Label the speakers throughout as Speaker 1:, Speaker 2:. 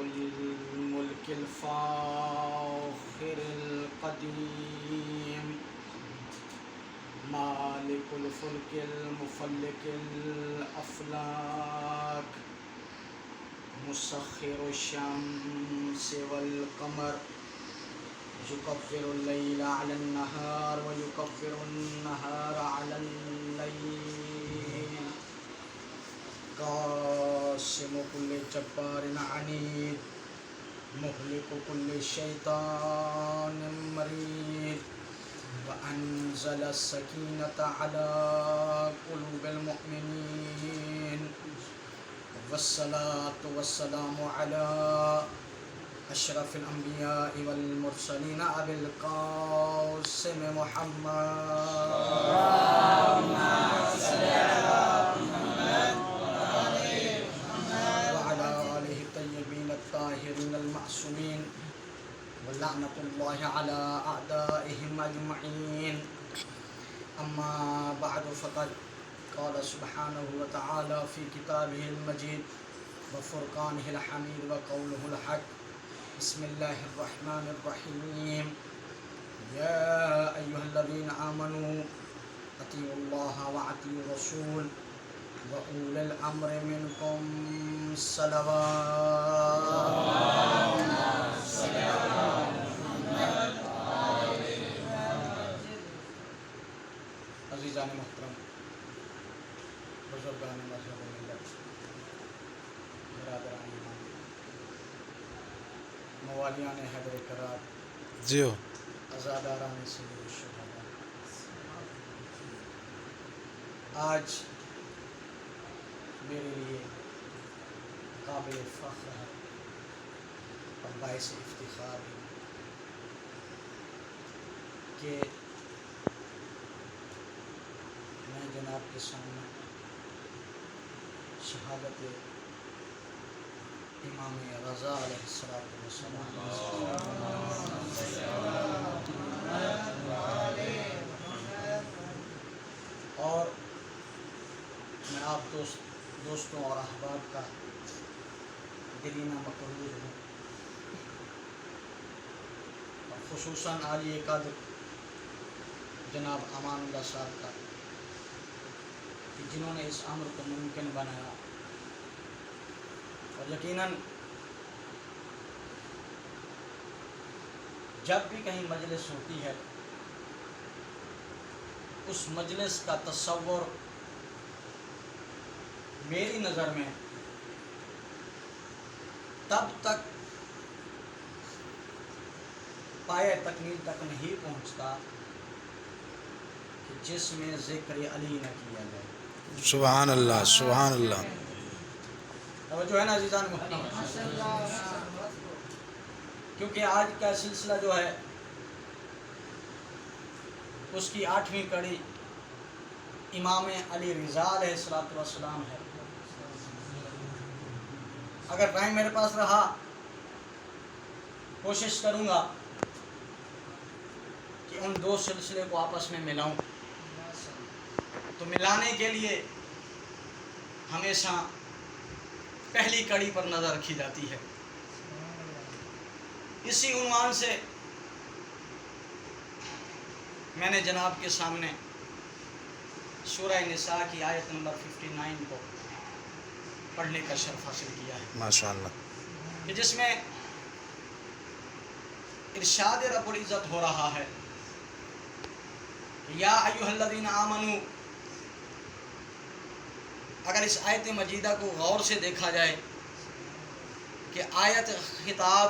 Speaker 1: الملك الفاخر القديم مالك الفلك المفلك الأفلاك مسخر الشمس والقمر يكبر الليل على النهار ويكبر النهار على الليل قاسم كل جبار عنيد مهلك كل شيطان مريد وأنزل السكينة على قلوب المؤمنين والصلاة والسلام على أشرف الأنبياء والمرسلين أبي القاسم محمد وعلى آله الطيبين الطاهرين المعصومين ولعنة الله على أعدائهم أجمعين أما بعد فقد قال سبحانه وتعالى في كتابه المجيد وفرقانه الحميد وقوله الحق بسم الله الرحمن الرحيم يا أيها الذين آمنوا أطيعوا الله وأطيعوا الرسول وأولي الأمر منكم صلوات عزیزان محترم بزرگان مذہب و ملت برادران ایمان موالیان حیدر کرار
Speaker 2: جیو
Speaker 1: عزاداران سید الشہداء، آج میرے لیے قابل فخر ہے اور باعث افتخار ہے کہ میں جناب کے سامنے شہادت امام رضا علیہ السلام اور میں آپ دوستوں اور احباب کا دلینہ مقرور ہوں، اور خصوصاً عالی قدر جناب امان اللہ صاحب کا کہ جنہوں نے اس امر کو ممکن بنایا، اور یقیناً جب بھی کہیں مجلس ہوتی ہے اس مجلس کا تصور میری نظر میں تب تک پایہ تکمیل تک نہیں پہنچتا کہ جس میں ذکر علی نہ کیا جائے۔
Speaker 2: سبحان اللہ سبحان اللہ۔
Speaker 1: توجہ ہے نا عزیزان محترم؟ کیونکہ آج کا سلسلہ جو ہے اس کی 8ویں کڑی امام علی رضا علیہ السلام ہے۔ اگر ٹائم میرے پاس رہا کوشش کروں گا کہ ان دو سلسلے کو آپس میں ملاؤں، تو ملانے کے لیے ہمیشہ پہلی کڑی پر نظر رکھی جاتی ہے۔ اسی عنوان سے میں نے جناب کے سامنے سورہ نساء کی آیت نمبر 59 کو پڑھنے کا شرف حاصل کیا ہے،
Speaker 2: ماشاءاللہ،
Speaker 1: کہ جس میں ارشاد رب العزت ہو رہا ہے یا ایھا الذین آمنو۔ اگر اس آیت مجیدہ کو غور سے دیکھا جائے کہ آیت خطاب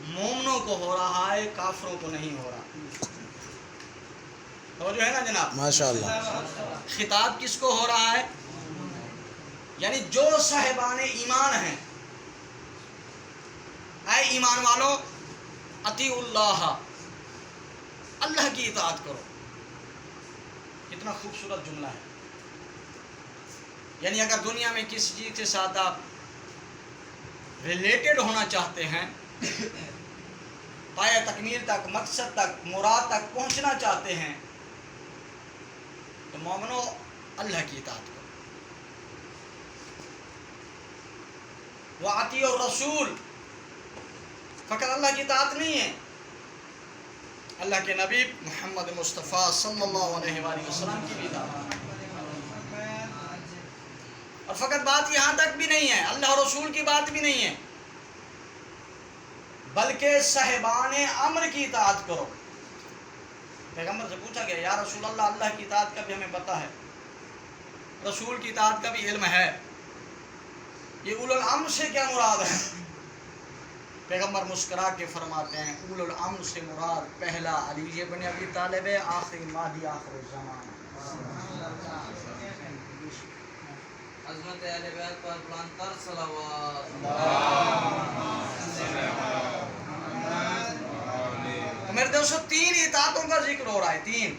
Speaker 1: مومنوں کو ہو رہا ہے، کافروں کو نہیں ہو رہا۔ توجہ ہے نا جناب؟
Speaker 2: ماشاءاللہ،
Speaker 1: خطاب کس کو ہو رہا ہے؟ یعنی جو صاحبان ایمان ہیں، اے ایمان والوں اطیعوا اللہ، اللہ کی اطاعت کرو۔ کتنا خوبصورت جملہ ہے۔ یعنی اگر دنیا میں کسی چیز کے ساتھ آپ ریلیٹڈ ہونا چاہتے ہیں، پایہ تکمیل تک، مقصد تک، مراد تک پہنچنا چاہتے ہیں، تو مومنو اللہ کی اطاعت کرو۔ وَأَطِیعُوا الرَّسُولَ فقط اللہ کی اطاعت نہیں ہے، اللہ کے نبی محمد مصطفیٰ صلی اللہ علیہ وآلہ وسلم کی بھی اطاعت، اور فقط بات یہاں تک بھی نہیں ہے، اللہ اور رسول کی بات بھی نہیں ہے، بلکہ صاحبان امر کی اطاعت کرو۔ پیغمبر سے پوچھا گیا یا رسول اللہ، اللہ کی اطاعت کا بھی ہمیں پتہ ہے، رسول کی اطاعت کا بھی علم ہے، یہ اولو الامر سے کیا مراد ہے؟ پیغمبر مسکرا کے فرماتے ہیں اولو الامر سے مراد پہلا علی بن ابی طالب ہے، آخری مہدی آخر الزمان۔
Speaker 3: عظمت اہل بیت پر بلند تر صلوات۔
Speaker 1: تو میرے دوستو تین اطاعتوں کا ذکر ہو رہا ہے، تین،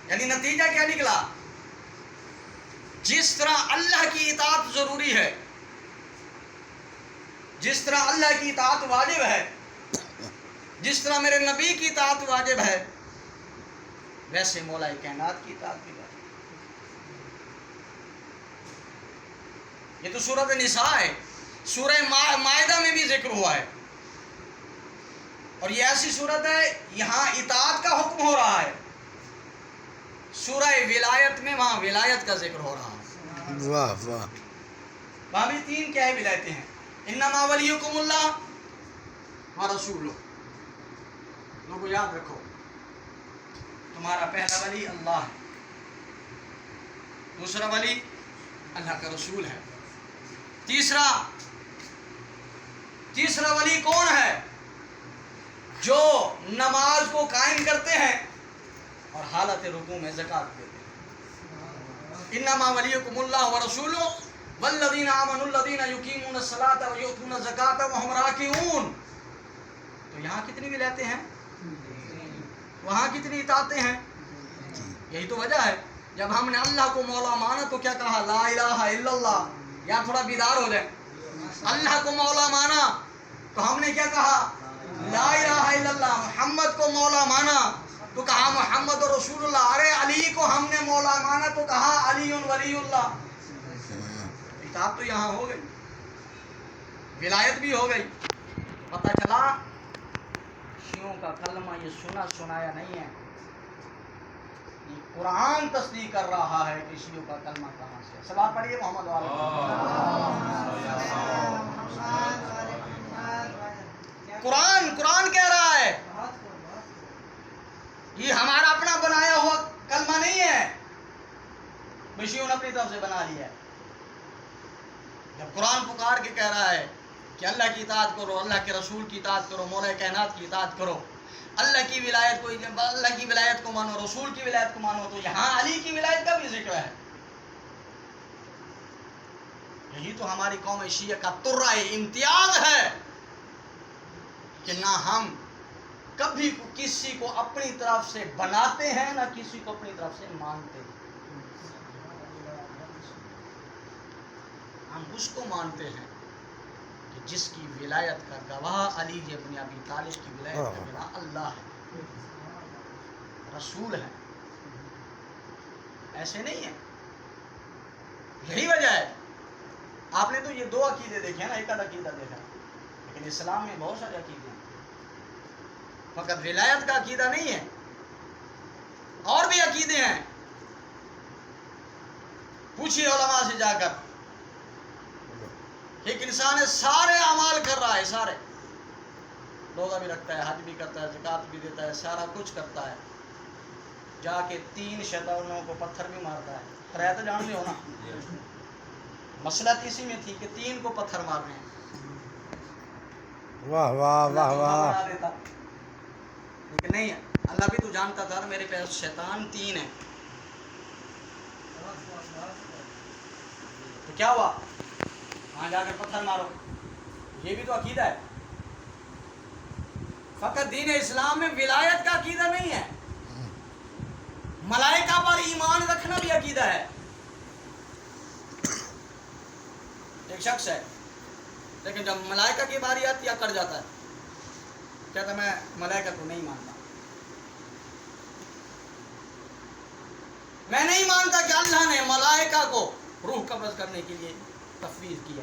Speaker 1: یعنی نتیجہ کیا نکلا؟ جس طرح اللہ کی اطاعت ضروری ہے، جس طرح اللہ کی اطاعت واجب ہے، جس طرح میرے نبی کی اطاعت واجب ہے، ویسے مولا کائنات کی اطاعت بھی واجب ہے۔ یہ تو سورۃ نساء ہے، سورہ مائدہ میں بھی ذکر ہوا ہے، اور یہ ایسی صورت ہے یہاں اطاعت کا حکم ہو رہا ہے، سورہ ولایت میں وہاں ولایت کا ذکر ہو رہا ہے،
Speaker 2: واہ واہ،
Speaker 1: وہاں بھی تین کیا ہے ولایتیں ہیں، انما ولیکم اللہ ورسولہ۔ لوگوں یاد رکھو، تمہارا پہلا ولی اللہ ہے، دوسرا ولی اللہ کا رسول ہے، تیسرا ولی کون ہے؟ جو نماز کو قائم کرتے ہیں اور حالت رکوع میں زکوٰۃ دیتے ہیں۔ انما ولیکم اللہ ورسولہ والذین آمنوا الذین یقیمون الصلاۃ ویؤتون الزکاۃ وہم راکعون۔ تو یہاں کتنی ولایتیں ہیں، وہاں کتنی اطاعتیں ہیں؟ یہی تو وجہ ہے، جب ہم نے اللہ کو مولا مانا تو کیا کہا؟ لا الہ الا اللہ۔ یا تھوڑا بیدار ہو جائے، اللہ کو مولا مانا تو ہم نے کیا کہا؟ لا الہ الا اللہ۔ محمد کو مولا مانا تو کہا محمد رسول اللہ۔ ارے علی کو ہم نے مولا مانا تو کہا علی ولی اللہ۔ اطاعت تو یہاں ہو گئی، ولایت بھی ہو گئی۔ پتہ چلا شیعوں کا کلمہ یہ سنا سنایا نہیں ہے، یہ قرآن تصدیق کر رہا ہے کہ شیعوں کا کلمہ کہاں سے ہے۔ سلام پڑھیے محمد والے۔ قرآن کہہ رہا ہے، یہ ہمارا اپنا بنایا ہوا کلمہ نہیں ہے، شیعوں نے اپنی طرف سے بنا لیا ہے۔ جب قرآن پکار کے کہہ رہا ہے کہ اللہ کی اطاعت کرو، اللہ کے رسول کی اطاعت کرو، مولا کائنات کی اطاعت کرو، اللہ کی ولایت کو مانو، رسول کی ولایت کو مانو، تو یہاں علی کی ولایت کا بھی ذکر ہے۔ یہی تو ہماری قوم شیعہ کا ترہ امتیاز ہے کہ نہ ہم کبھی کسی کو اپنی طرف سے بناتے ہیں، نہ کسی کو اپنی طرف سے مانتے ہیں۔ ہم اس کو مانتے ہیں کہ جس کی ولایت کا گواہ علی ابن ابی طالب کی ولایت کا گواہ اللہ ہے، رسول ہے، ایسے نہیں ہے۔ یہی وجہ ہے، آپ نے تو یہ دو عقیدے دیکھے ہیں نا، ایک عقیدہ دیکھا، لیکن اسلام میں بہت سارے عقیدے ہیں، فقط ولایت کا عقیدہ نہیں ہے، اور بھی عقیدے ہیں۔ پوچھیے علماء سے جا کر، ایک انسان ہے سارے اعمال کر رہا ہے، سارے روزہ بھی رکھتا ہے، حج بھی کرتا ہے، زکوٰۃ بھی دیتا ہے، سارا کچھ کرتا ہے، جا کے 3 شیطانوں کو پتھر بھی مارتا ہے۔ رہتا جانتے ہو نا، مسئلہ اسی میں تھی کہ 3 کو پتھر مارنے ہیں۔
Speaker 2: واہ واہ واہ واہ،
Speaker 1: لیکن نہیں، اللہ بھی تو جانتا تھا میرے پاس شیطان 3 ہیں، تو کیا ہوا؟ وہاں جا کر پتھر مارو، یہ بھی تو عقیدہ ہے۔ فقط دین اسلام میں ولایت کا عقیدہ نہیں ہے، ملائکہ پر ایمان رکھنا بھی عقیدہ ہے۔ ایک شخص ہے، لیکن جب ملائکہ کی باری آتی ہے کر جاتا ہے، کہتا میں ملائکہ کو نہیں مانتا، میں نہیں مانتا کہ اللہ نے ملائکہ کو روح قبض کرنے کے لیے تفویض کیا۔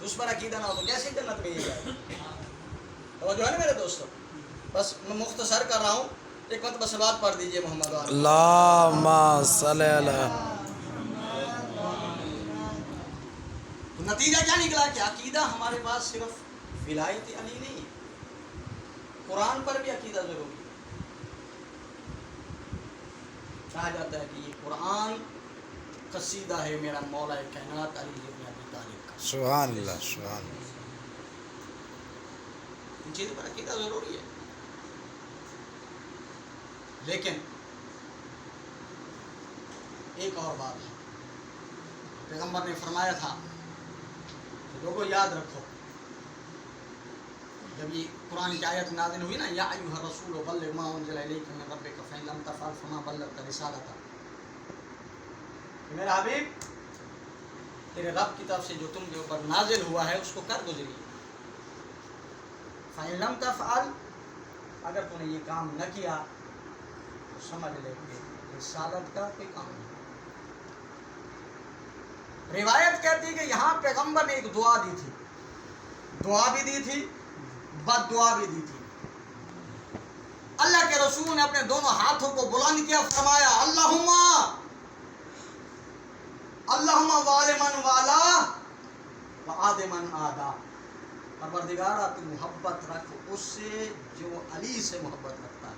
Speaker 1: تو اس پر عقیدہ نہ ہو تو کیسے جنت میں یہ جائے؟ اور جو ہے نا میرے دوستوں، بس میں مختصر کر رہا ہوں، ایک مرتبہ صلوات پڑھ دیجئے محمد وآلہ۔
Speaker 2: اللہم صلی علی
Speaker 1: تو نتیجہ کیا نکلا کہ عقیدہ ہمارے پاس صرف ولایت علی نہیں ہے، قرآن پر بھی عقیدہ ضروری ہے۔ کہا جاتا ہے کہ یہ قرآن قصیدہ ہے میرا مولا کائنات علی بن ابی طالب کا۔
Speaker 2: سبحان اللہ سبحان اللہ۔
Speaker 1: ان چیزوں پر عقیدہ ضروری ہے، لیکن ایک اور بات ہے، پیغمبر نے فرمایا تھا کہ لوگوں یاد رکھو، جب یہ قرآن کی آیت نازل ہوئی نا، یا ایھا الرسول بلغ ما انزل الیک من ربک فإن لم تفعل فما بلغت رسالتہ، کہ میرا حبیب تیرے رب کی طرف سے جو تم کے اوپر نازل ہوا ہے اس کو کر گزری، فإن لم تفعل، اگر تو نے یہ کام نہ کیا تو سمجھ لے کہ رسالت کا کوئی کام نہیں۔ روایت کہتی ہے کہ یہاں پیغمبر نے ایک دعا دی تھی، دعا بھی دی تھی، بد دعا بھی دی تھی۔ اللہ کے رسول نے اپنے دونوں ہاتھوں کو بلند کیا، فرمایا اللہم وال من والا وعاد من آدا، پروردگارا تو محبت رکھ اس سے جو علی سے محبت رکھتا ہے۔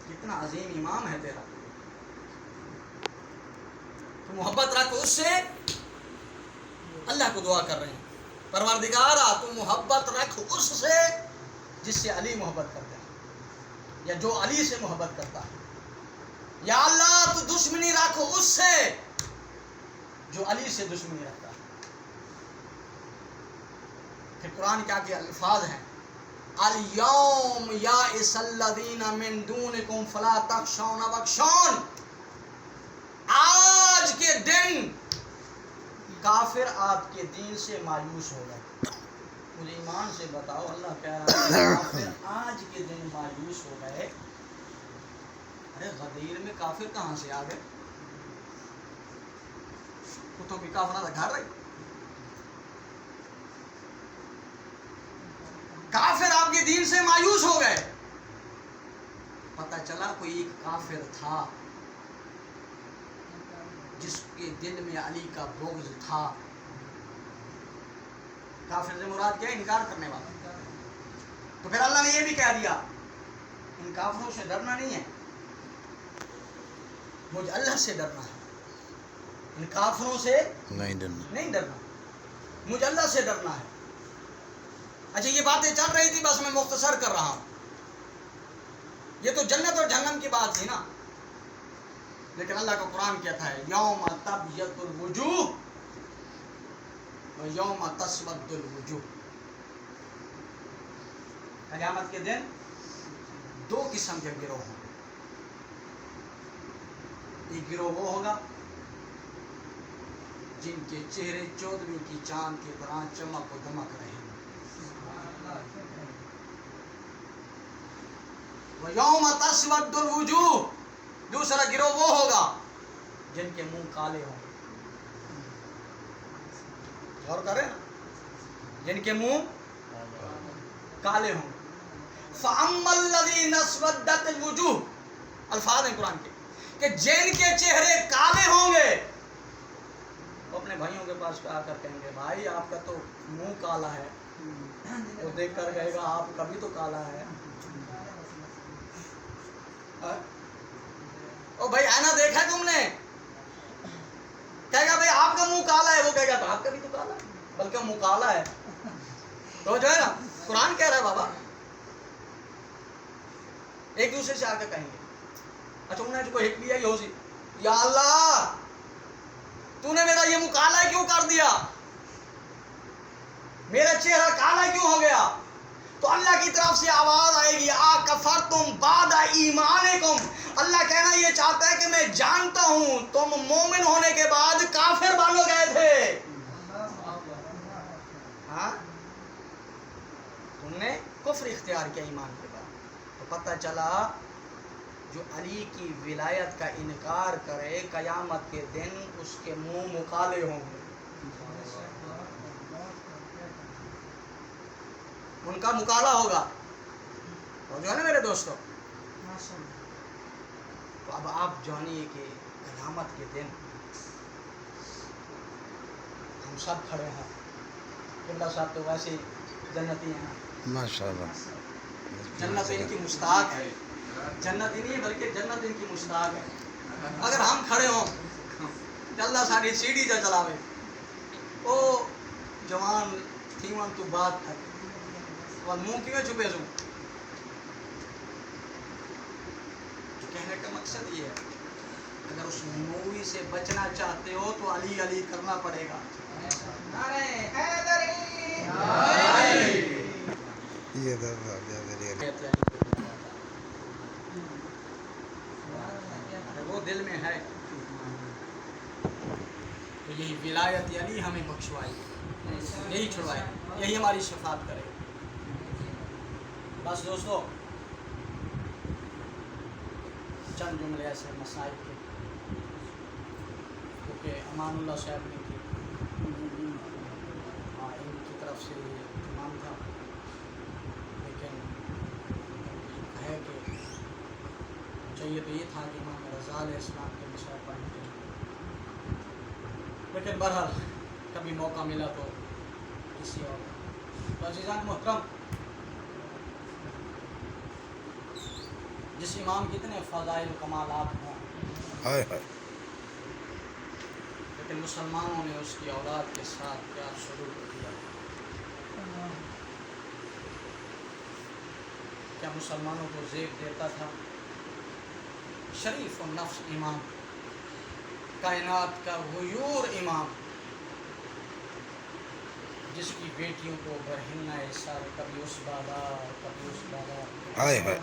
Speaker 1: کتنا عظیم امام ہے تیرا، تو محبت رکھ اس سے، اللہ کو دعا کر رہے ہیں پروردگارا تو محبت رکھ اس سے جس سے علی محبت کرتا ہے، یا جو علی سے محبت کرتا ہے، یا اللہ تو دشمنی رکھ اس سے جو علی سے دشمنی رکھتا ہے۔ پھر قرآن کیا کہ الفاظ ہیں، الیوم یائس الذین من دونکم فلا تخشون واخشون، آج کے دن کافر آپ کے دین سے مایوس ہو گئے۔ مجھے ایمان سے بتاؤ، اللہ کہہ رہا ہے کافر آج کے دن مایوس ہو گئے۔ ارے غدیر میں کافر کہاں سے آ گئے؟ کتوں کی کافرہ تھا گھر رہی، کافر آپ کے دین سے مایوس ہو گئے۔ پتہ چلا کوئی ایک کافر تھا جس کے دل میں علی کا بغض تھا۔ کافر سے مراد کیا ہے؟ انکار کرنے والا۔ تو پھر اللہ نے یہ بھی کہہ دیا ان کافروں سے ڈرنا نہیں ہے، مجھے اللہ سے ڈرنا ہے، ان کافروں سے نہیں ڈرنا، مجھے اللہ سے ڈرنا ہے۔ اچھا یہ باتیں چل رہی تھی، بس میں مختصر کر رہا ہوں، یہ تو جنت اور جہنم کی بات تھی نا، لیکن اللہ کا قرآن کہتا ہے یوم تبیض الوجوہ و یوم تسود الوجوہ، قیامت کے دن دو قسم کے گروہ ہوں، ایک گروہ وہ ہوگا جن کے چہرے 14ویں کی چاند کی طرح چمک و دمک رہے ہیں، وَيَوْمَ تَسْوَدُّ الْوُجُوهُ، دوسرا گروہ وہ ہوگا جن کے منہ کالے ہوں گے۔ غور کریں نا، جن کے منہ کالے ہوں گے۔ فَأَمَّا الَّذِينَ اسْوَدَّتِ الْوُجُوهُ، الفاظ ہیں قرآن کے کہ جن کے چہرے کالے ہوں گے وہ اپنے بھائیوں کے پاس آ کر کہیں گے بھائی آپ کا تو منہ کالا ہے، وہ دیکھ کر کہے گا آپ کا بھی تو کالا ہے۔ او بھائی آئینہ دیکھا تم نے؟ کہے گا بھائی آپ کا منہ کالا ہے، وہ کہے گا تو آپ کا بھی تو کالا ہے، بلکہ منہ کالا ہے۔ تو جو ہے نا قرآن کہہ رہا ہے بابا، ایک دوسرے سے آ کے کہیں گے۔ اچھا انہیں جو کوئی حکم دیا یہ ہو سی، یا اللہ تو نے میرا یہ منہ کالا کیوں کر دیا، میرا چہرہ کالا کیوں ہو گیا؟ تو اللہ کی طرف سے آواز آئے گی اکفرتم بعد ایمانکم، اللہ کہنا یہ چاہتا ہے کہ میں جانتا ہوں تم مومن ہونے کے بعد کافر بن گئے تھے، ہاں تم نے کفر اختیار کیا ایمان کے بعد۔ تو پتہ چلا جو علی کی ولایت کا انکار کرے قیامت کے دن اس کے منہ مکالے ہوں گے۔ ان کا مکالمہ ہوگا اور جو ہے نا میرے دوستو، تو اب آپ جانیے کہ قیامت کے دن ہم سب کھڑے ہیں. قبلہ صاحب تو ویسے ہی جنتی ہیں،
Speaker 2: ماشاء اللہ.
Speaker 1: جنت ان کی مشتاق ہے، جنت ہی نہیں بلکہ جنت ان کی مشتاق ہے. اگر ہم کھڑے ہوں تو اللہ ساری سیڑھی جا چلاوے، او جوان تھیون تو بات تھا اور منہ کیوں چھپے سوں. کہنے کا مقصد یہ ہے، اگر اس مووی سے بچنا چاہتے ہو تو علی علی کرنا پڑے گا.
Speaker 2: یہ درد میرے
Speaker 1: وہ دل میں ہے تو یہی ولایت علی ہمیں بخشوائے، یہی چھڑوائے، یہی ہماری شفاعت کرے. بس دوستو، چند جملے ایسے مسائل کے، کیونکہ امان اللہ صاحب نے کی ان کی طرف سے اہتمام تھا، لیکن ہے کہ چاہیے تو یہ تھا کہ امام رضا علیہ السلام کے مسائل پڑھتے ہیں، لیکن بہرحال کبھی موقع ملا تو کسی اور. تو عزیزان محترم، جس امام کی اتنے فضائل و کمالات ہوں،
Speaker 2: ہائے ہائے.
Speaker 1: لیکن مسلمانوں نے اس کی اولاد کے ساتھ کیا سلوک کیا. کیا مسلمانوں کو زیب دیتا تھا؟ شریف النفس امام، کائنات کا غیور امام، جس کی بیٹیوں کو برہنہ سر کبھی اس بازار کبھی اس بازار.
Speaker 2: ہائے ہائے.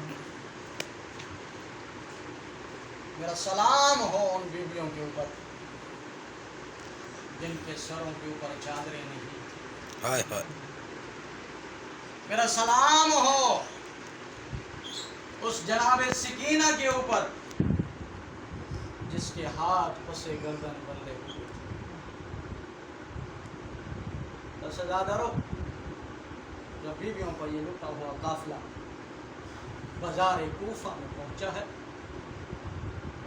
Speaker 1: میرا سلام ہو ان بیویوں کے اوپر جن کے سروں کے اوپر چادریں نہیں.
Speaker 2: ہائے ہائے.
Speaker 1: میرا سلام ہو اس جناب سکینہ کے اوپر جس کے ہاتھ پسے گردن بندے ہوئے. سزادارو، جب بیویوں پر یہ لٹا ہوا قافلہ بازار کوفہ میں پہنچا ہے،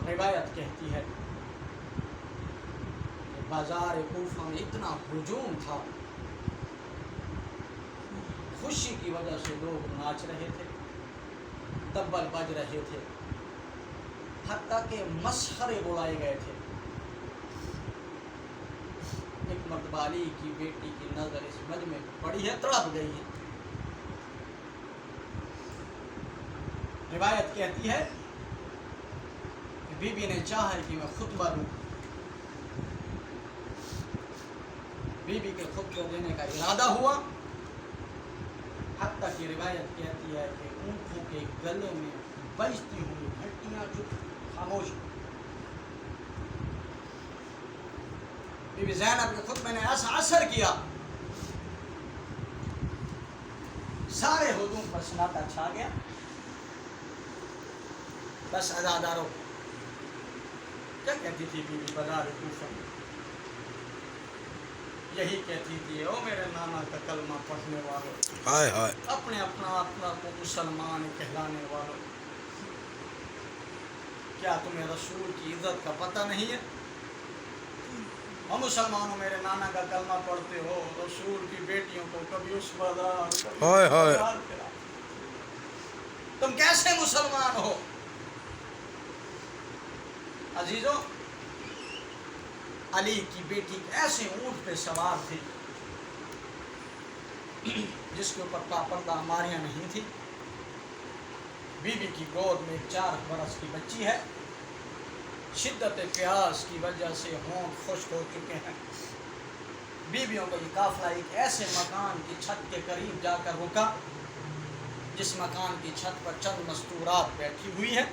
Speaker 1: روایت کہتی ہے کہ بازار کوفہ میں اتنا ہجوم تھا، خوشی کی وجہ سے لوگ ناچ رہے تھے، دبل بج رہے تھے، حتیٰ کہ مسخرے بلائے گئے تھے. ایک مرتبہ علی کی بیٹی کی نظر اس مجمع میں پڑی ہے، تڑپ گئی ہے. روایت کہتی ہے کہ بی بی نے چاہا کہ میں خطبہ دوں. بی بی کے خطبہ دینے کا ارادہ ہوا، حتیٰ کہ روایت کہتی ہے کہ اونٹوں کے گلے میں بجتی ہوئی گھنٹیاں جو خاموش. بی بی زینب کے خطبے نے ایسا اثر کیا، سارے ہجوم پر سناٹا چھا گیا. بس عزادارو، کیا کہتی تھی بی بی بازار کوفہ میں؟ یہی کہتی تھی، او میرے نانا کا کلمہ پڑھنے والوں،
Speaker 2: ہائے ہائے.
Speaker 1: اپنے اپنا کو مسلمان کہلانے والوں، کیا تمہیں رسول کی عزت کا پتہ نہیں ہے؟ ہم مسلمانوں میرے نانا کا کلمہ پڑھتے ہو، رسول کی بیٹیوں کو کبھی اس بازار کبھی
Speaker 2: ہائے
Speaker 1: اس
Speaker 2: ہائے.
Speaker 1: بازار پھرا. تم کیسے مسلمان ہو؟ عزیزو، علی کی بیٹی ایسے اونٹ پہ سوار تھی جس کے اوپر پردہ ماریاں نہیں تھی. بی بی کی گود میں 4 برس کی بچی ہے. شدت پیاس کی وجہ سے ہونٹ خشک ہو چکے ہیں. بیویوں کا یہ قافلہ ایک ایسے مکان کی چھت کے قریب جا کر رکا جس مکان کی چھت پر چند مستورات بیٹھی ہوئی ہیں.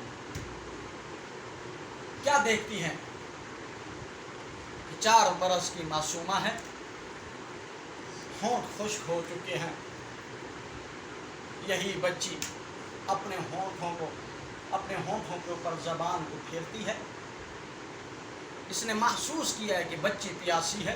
Speaker 1: کیا دیکھتی ہیں کہ 4 برس کی معصومہ ہے، ہونٹ خشک ہو چکے ہیں. یہی بچی اپنے ہونٹوں کے اوپر زبان کو پھیرتی ہے. اس نے محسوس کیا ہے کہ بچی پیاسی ہے.